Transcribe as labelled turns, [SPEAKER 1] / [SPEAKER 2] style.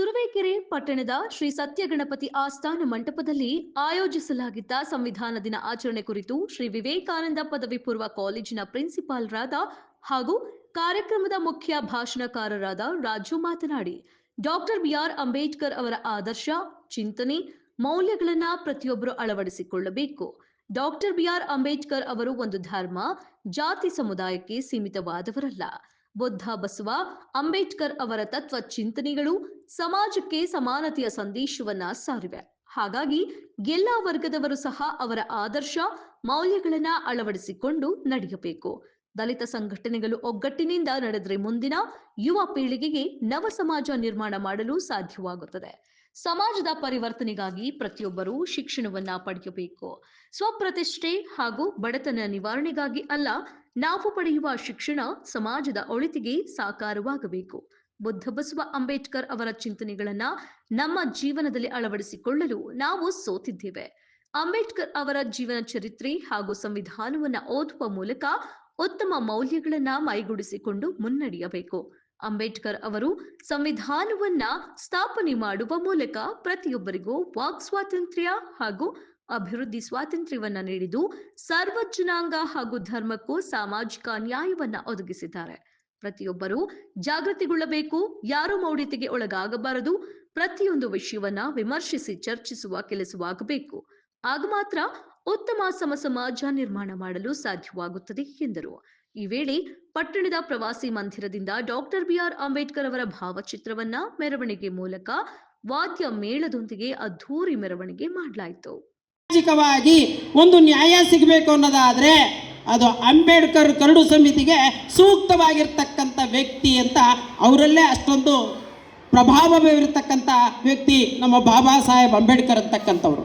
[SPEAKER 1] ತುರುವೇಕೆರೆ ಪಟ್ಟಣದ ಶ್ರೀ ಸತ್ಯಗಣಪತಿ ಆಸ್ಥಾನ ಮಂಟಪದಲ್ಲಿ ಆಯೋಜಿಸಲಾಗಿದ್ದ ಸಂವಿಧಾನ ದಿನ ಆಚರಣೆ ಕುರಿತು ಶ್ರೀ ವಿವೇಕಾನಂದ ಪದವಿ ಪೂರ್ವ ಕಾಲೇಜಿನ ಪ್ರಿನ್ಸಿಪಾಲ್ರಾದ ಹಾಗೂ ಕಾರ್ಯಕ್ರಮದ ಮುಖ್ಯ ಭಾಷಣಕಾರರಾದ ರಾಜು ಮಾತನಾಡಿ, ಡಾಕ್ಟರ್ ಬಿಆರ್ ಅಂಬೇಡ್ಕರ್ ಅವರ ಆದರ್ಶ, ಚಿಂತನೆ, ಮೌಲ್ಯಗಳನ್ನ ಪ್ರತಿಯೊಬ್ಬರು ಅಳವಡಿಸಿಕೊಳ್ಳಬೇಕು. ಡಾಕ್ಟರ್ ಬಿಆರ್ ಅಂಬೇಡ್ಕರ್ ಅವರು ಒಂದು ಧರ್ಮ, ಜಾತಿ, ಸಮುದಾಯಕ್ಕೆ ಸೀಮಿತವಾದವರಲ್ಲ. ಬುದ್ಧ, ಬಸವ, ಅಂಬೇಡ್ಕರ್ ಅವರ ತತ್ವ ಚಿಂತನೆಗಳು ಸಮಾಜಕ್ಕೆ ಸಮಾನತೆಯ ಸಂದೇಶವನ್ನ ಸಾರಿವೆ. ಹಾಗಾಗಿ ಎಲ್ಲ ವರ್ಗದವರು ಸಹ ಅವರ ಆದರ್ಶ, ಮೌಲ್ಯಗಳನ್ನ ಅಳವಡಿಸಿಕೊಂಡು ನಡೆಯಬೇಕು. ದಲಿತ ಸಂಘಟನೆಗಳು ಒಗ್ಗಟ್ಟಿನಿಂದ ನಡೆದರೆ ಮುಂದಿನ ಯುವ ಪೀಳಿಗೆಗೆ ನವ ಸಮಾಜ ನಿರ್ಮಾಣ ಮಾಡಲು ಸಾಧ್ಯವಾಗುತ್ತದೆ. ಸಮಾಜದ ಪರಿವರ್ತನೆಗಾಗಿ ಪ್ರತಿಯೊಬ್ಬರೂ ಶಿಕ್ಷಣವನ್ನ ಪಡೆಯಬೇಕು. ಸ್ವಪ್ರತಿಷ್ಠೆ ಹಾಗೂ ಬಡತನ ನಿವಾರಣೆಗಾಗಿ ಅಲ್ಲ, ನಾವು ಪಡೆಯುವ ಶಿಕ್ಷಣ ಸಮಾಜದ ಒಳಿತಿಗೆ ಸಾಕಾರವಾಗಬೇಕು. ಬುದ್ಧ, ಬಸವ, ಅಂಬೇಡ್ಕರ್ ಅವರ ಚಿಂತನೆಗಳನ್ನ ನಮ್ಮ ಜೀವನದಲ್ಲಿ ಅಳವಡಿಸಿಕೊಳ್ಳಲು ನಾವು ಸೋತಿದ್ದೇವೆ. ಅಂಬೇಡ್ಕರ್ ಅವರ ಜೀವನ ಚರಿತ್ರೆ ಹಾಗೂ ಸಂವಿಧಾನವನ್ನ ಓದುವ ಮೂಲಕ ಉತ್ತಮ ಮೌಲ್ಯಗಳನ್ನ ಮೈಗೂಡಿಸಿಕೊಂಡು ಮುನ್ನಡೆಯಬೇಕು. ಅಂಬೇಡ್ಕರ್ ಅವರು ಸಂವಿಧಾನವನ್ನ ಸ್ಥಾಪನೆ ಮಾಡುವ ಮೂಲಕ ಪ್ರತಿಯೊಬ್ಬರಿಗೂ ವಾಕ್ ಸ್ವಾತಂತ್ರ್ಯ ಹಾಗೂ ಅಭಿವೃದ್ಧಿ ಸ್ವಾತಂತ್ರ್ಯವನ್ನ ನೀಡಿದ್ದು, ಸರ್ವ ಜನಾಂಗ ಹಾಗೂ ಧರ್ಮಕ್ಕೂ ಸಾಮಾಜಿಕ ನ್ಯಾಯವನ್ನ ಒದಗಿಸಿದ್ದಾರೆ. ಪ್ರತಿಯೊಬ್ಬರೂ ಜಾಗೃತಿಗೊಳ್ಳಬೇಕು. ಯಾರು ಮೌಢ್ಯತೆಗೆ ಒಳಗಾಗಬಾರದು. ಪ್ರತಿಯೊಂದು ವಿಷಯವನ್ನ ವಿಮರ್ಶಿಸಿ ಚರ್ಚಿಸುವ ಕೆಲಸವಾಗಬೇಕು. ಆಗ ಮಾತ್ರ ಉತ್ತಮ ಸಮಾಜ ನಿರ್ಮಾಣ ಮಾಡಲು ಸಾಧ್ಯವಾಗುತ್ತದೆ ಎಂದರು. ಈ ವೇಳೆ ಪಟ್ಟಣದ ಪ್ರವಾಸಿ ಮಂದಿರದಿಂದ ಡಾಕ್ಟರ್ ಬಿಆರ್ ಅಂಬೇಡ್ಕರ್ ಅವರ ಭಾವಚಿತ್ರವನ್ನ ಮೆರವಣಿಗೆ ಮೂಲಕ ವಾದ್ಯ ಮೇಳದೊಂದಿಗೆ ಅದ್ಧೂರಿ ಮೆರವಣಿಗೆ ಮಾಡಲಾಯಿತು.
[SPEAKER 2] ಸಾಮಾಜಿಕವಾಗಿ ಒಂದು ನ್ಯಾಯ ಸಿಗಬೇಕು ಅನ್ನೋದಾದ್ರೆ ಅದು ಅಂಬೇಡ್ಕರ್ ಕರಡು ಸಮಿತಿಗೆ ಸೂಕ್ತವಾಗಿರ್ತಕ್ಕಂಥ ವ್ಯಕ್ತಿ ಅಂತ, ಅವರಲ್ಲೇ ಅಷ್ಟೊಂದು ಪ್ರಭಾವ ಬೀರತಕ್ಕಂಥ ವ್ಯಕ್ತಿ ನಮ್ಮ ಬಾಬಾ ಸಾಹೇಬ್ ಅಂಬೇಡ್ಕರ್ ಅಂತಕ್ಕಂಥವ್ರು.